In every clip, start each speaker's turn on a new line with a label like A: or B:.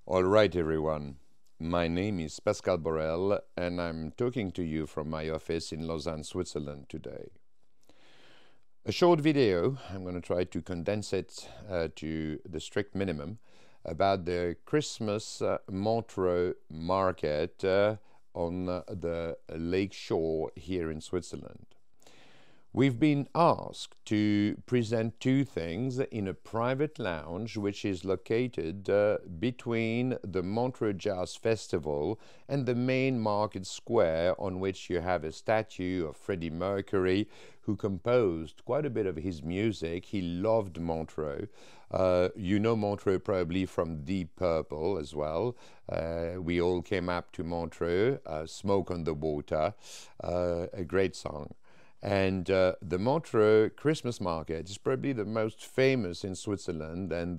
A: All right, everyone. My name is Pascal Borel, and I'm talking to you from my office in Lausanne, Switzerland today. A short video, I'm going to try to condense it to the strict minimum, about the Christmas Montreux market on the lake shore here in Switzerland. We've been asked to present two things in a private lounge which is located between the Montreux Jazz Festival and the main market square, on which you have a statue of Freddie Mercury, who composed quite a bit of his music. He loved Montreux. You know Montreux probably from Deep Purple as well. We all came up to Montreux, Smoke on the Water, a great song. And the Montreux Christmas market is probably the most famous in Switzerland, and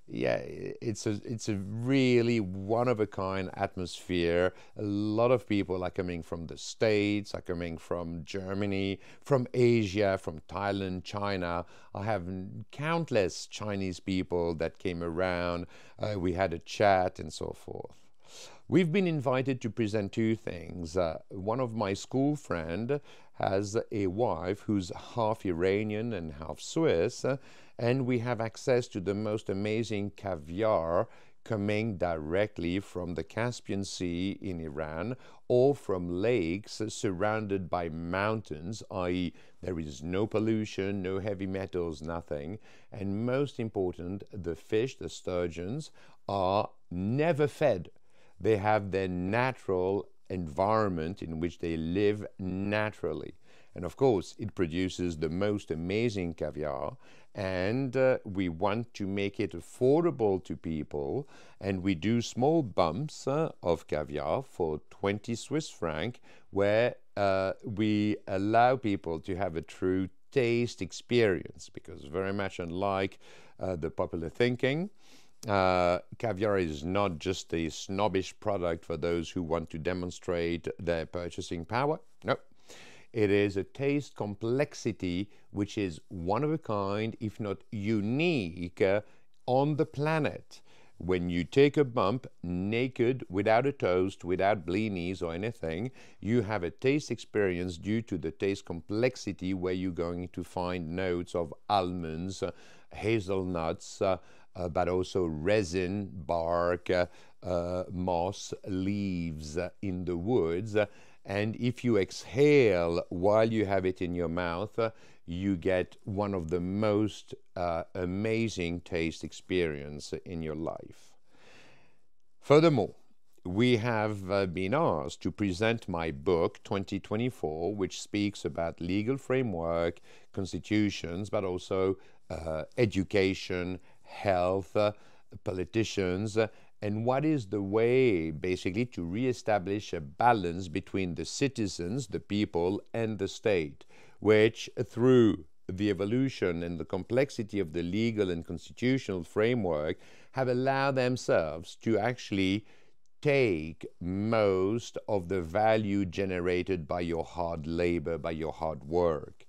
A: it's a really one-of-a-kind atmosphere. A lot of people are coming from the States, are coming from Germany, from Asia, from Thailand, China. I have countless Chinese people that came around. We had a chat and so forth. We've been invited to present two things. One of my school friends has a wife who's half Iranian and half Swiss, and we have access to the most amazing caviar coming directly from the Caspian Sea in Iran or from lakes surrounded by mountains, i.e. there is no pollution, no heavy metals, nothing. And most important, the fish, the sturgeons, are never fed. They have their natural environment in which they live naturally. And of course, it produces the most amazing caviar, and we want to make it affordable to people, and we do small bumps of caviar for 20 Swiss francs, where we allow people to have a true taste experience, because very much unlike the popular thinking, caviar is not just a snobbish product for those who want to demonstrate their purchasing power. No, it is a taste complexity which is one of a kind, if not unique, on the planet. When you take a bump naked, without a toast, without blinis or anything, you have a taste experience due to the taste complexity, where you're going to find notes of almonds, hazelnuts, but also resin, bark, moss, leaves in the woods. And if you exhale while you have it in your mouth, you get one of the most amazing taste experience in your life. Furthermore, we have been asked to present my book 2024, which speaks about legal framework, constitutions, but also education, health, politicians, and what is the way basically to reestablish a balance between the citizens, the people, and the state, which through the evolution and the complexity of the legal and constitutional framework have allowed themselves to actually take most of the value generated by your hard labor, by your hard work.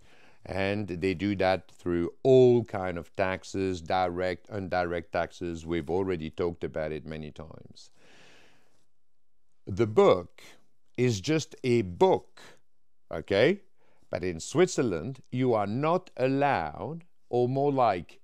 A: And they do that through all kind of taxes, direct, indirect taxes. We've already talked about it many times. The book is just a book, okay? But in Switzerland, you are not allowed, or more like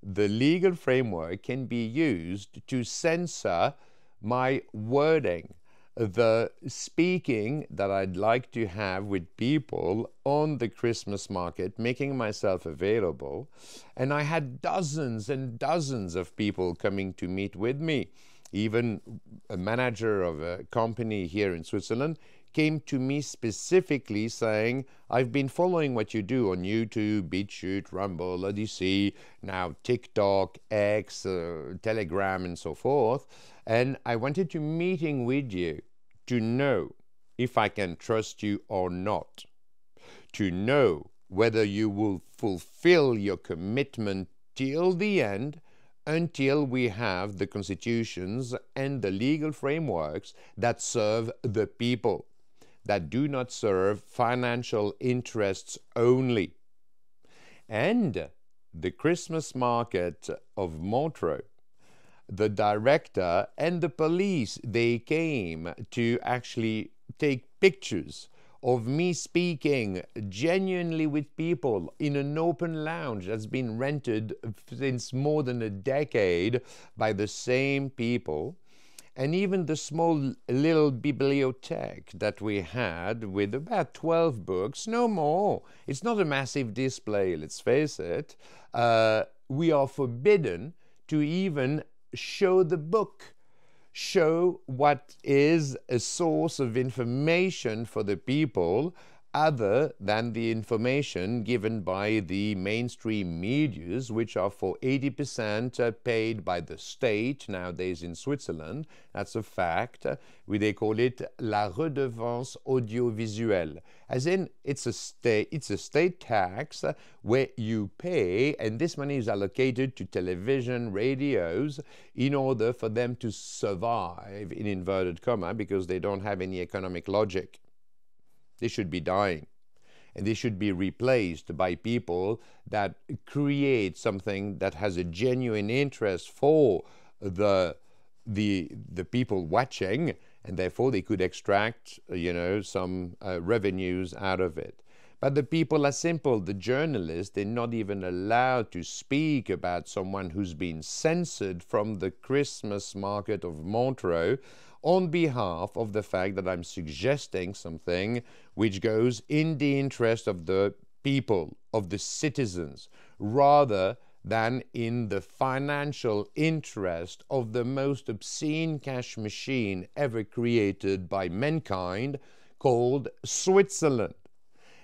A: the legal framework can be used to censor my wording, the speaking that I'd like to have with people on the Christmas market, making myself available. And I had dozens and dozens of people coming to meet with me. Even a manager of a company here in Switzerland came to me specifically saying, I've been following what you do on YouTube, BitChute, Rumble, Odyssey, now TikTok, X, Telegram, and so forth. And I wanted to meeting with you to know if I can trust you or not, to know whether you will fulfill your commitment till the end, until we have the constitutions and the legal frameworks that serve the people, that do not serve financial interests only. And the Christmas market of Montreux the director and the police, they came to actually take pictures of me speaking genuinely with people in an open lounge that's been rented since more than a decade by the same people. And even the small little bibliothèque that we had with about 12 books, no more. It's not a massive display, let's face it. We are forbidden to even show the book, show what is a source of information for the people other than the information given by the mainstream medias, which are for 80% paid by the state nowadays in Switzerland. That's a fact. They call it la redevance audiovisuelle, as in it's a state tax where you pay, and this money is allocated to television, radios, in order for them to survive, in inverted comma, because they don't have any economic logic. They should be dying, and they should be replaced by people that create something that has a genuine interest for the people watching, and therefore they could extract, some revenues out of it. But the people are simple. The journalists, they're not even allowed to speak about someone who's been censored from the Christmas market of Montreux on behalf of the fact that I'm suggesting something which goes in the interest of the people, of the citizens, rather than in the financial interest of the most obscene cash machine ever created by mankind, called Switzerland.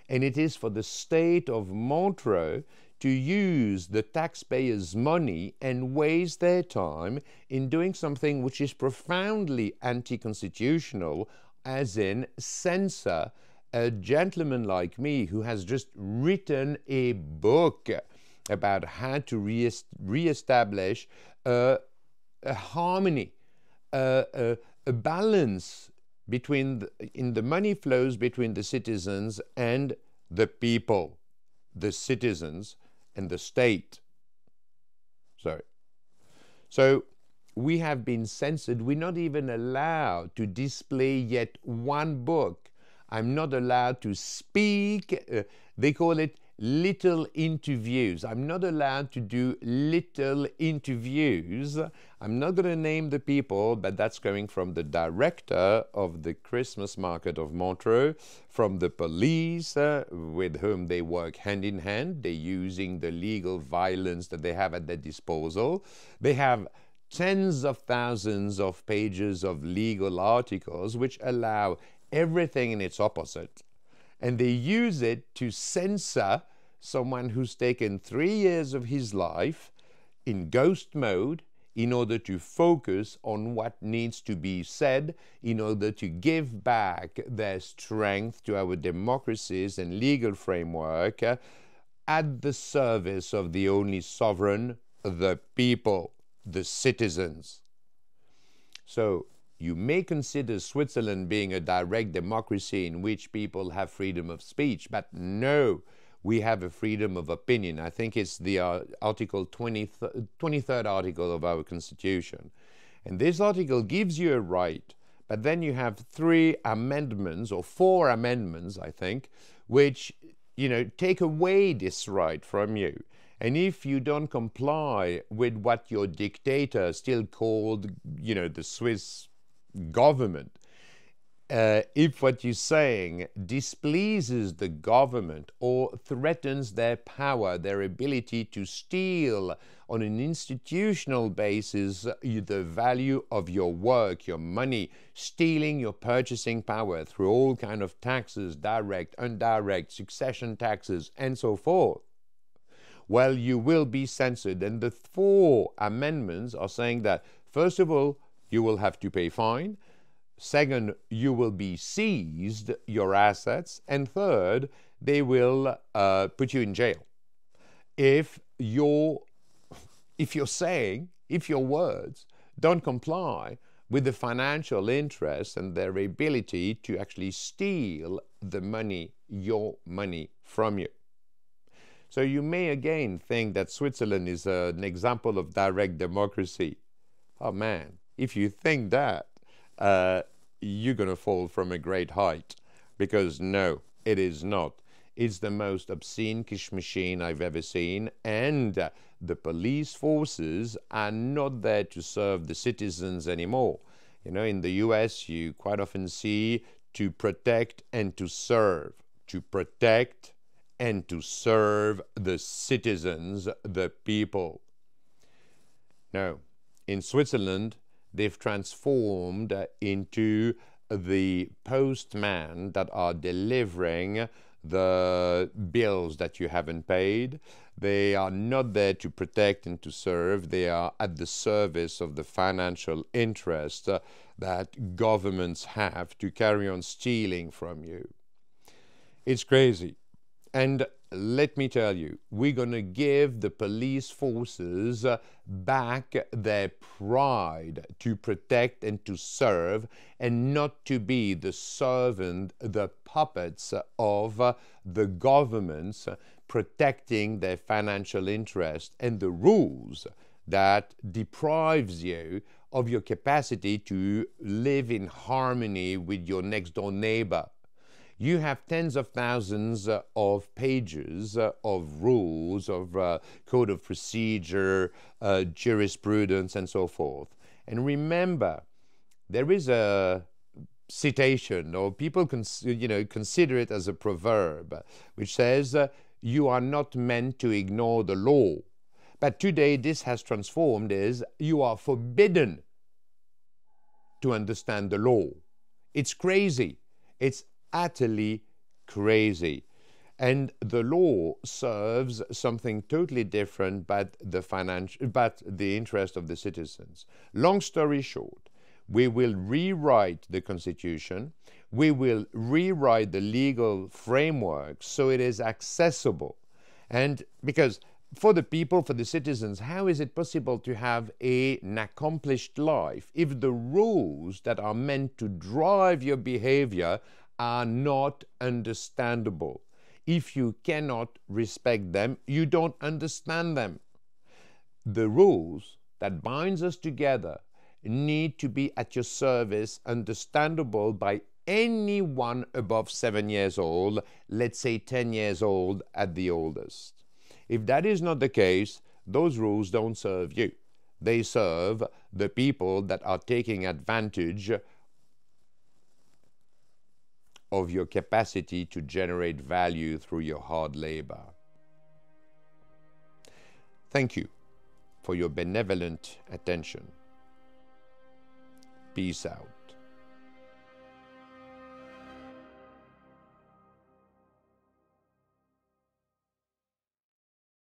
A: And it is for the state of Montreux to use the taxpayers' money and waste their time in doing something which is profoundly anti-constitutional, as in censor a gentleman like me who has just written a book about how to re-establish a harmony, a balance in the money flows between the citizens and the people, the citizens and the state. So we have been censored. We're not even allowed to display yet one book. I'm not allowed to speak. They call it little interviews. I'm not allowed to do little interviews. I'm not going to name the people, but that's coming from the director of the Christmas market of Montreux, from the police with whom they work hand in hand. They're using the legal violence that they have at their disposal. They have tens of thousands of pages of legal articles which allow everything in its opposite. And they use it to censor someone who's taken 3 years of his life in ghost mode in order to focus on what needs to be said, in order to give back their strength to our democracies and legal framework at the service of the only sovereign, the people, the citizens. So, you may consider Switzerland being a direct democracy in which people have freedom of speech, but no, we have a freedom of opinion. I think it's the article 23rd article of our Constitution. And this article gives you a right, but then you have 3 amendments, or 4 amendments, I think, which, take away this right from you. And if you don't comply with what your dictator, still called, the Swiss government, if what you're saying displeases the government or threatens their power, their ability to steal on an institutional basis the value of your work, your money, stealing your purchasing power through all kinds of taxes, direct, indirect, succession taxes, and so forth, well, you will be censored. And the 4 amendments are saying that, first of all, you will have to pay fine. Second, you will be seized your assets. And third, they will put you in jail. If your words don't comply with the financial interests and their ability to actually steal the money, your money, from you. So you may again think that Switzerland is an example of direct democracy. Oh man, if you think that, you're going to fall from a great height. Because no, it is not. It's the most obscene kish machine I've ever seen, and the police forces are not there to serve the citizens anymore. You know, in the US, you quite often see to protect and to serve. To protect and to serve the citizens, the people. No, in Switzerland, they've transformed into the postman that are delivering the bills that you haven't paid. They are not there to protect and to serve. They are at the service of the financial interest that governments have to carry on stealing from you. It's crazy. And let me tell you, we're going to give the police forces back their pride to protect and to serve, and not to be the servant, the puppets of the governments protecting their financial interest and the rules that deprives you of your capacity to live in harmony with your next door neighbor. You have tens of thousands of pages of rules, of code of procedure, jurisprudence, and so forth. And remember, there is a citation, or people consider it as a proverb, which says, you are not meant to ignore the law. But today this has transformed as, you are forbidden to understand the law. It's crazy. It's utterly crazy. And the law serves something totally different but the interest of the citizens. Long story short, we will rewrite the Constitution, we will rewrite the legal framework so it is accessible. And because for the people, for the citizens, how is it possible to have an accomplished life if the rules that are meant to drive your behavior are not understandable? If you cannot respect them, you don't understand them. The rules that binds us together need to be at your service, understandable by anyone above 7 years old, let's say 10 years old at the oldest. If that is not the case, those rules don't serve you. They serve the people that are taking advantage of your capacity to generate value through your hard labor. Thank you for your benevolent attention. Peace out.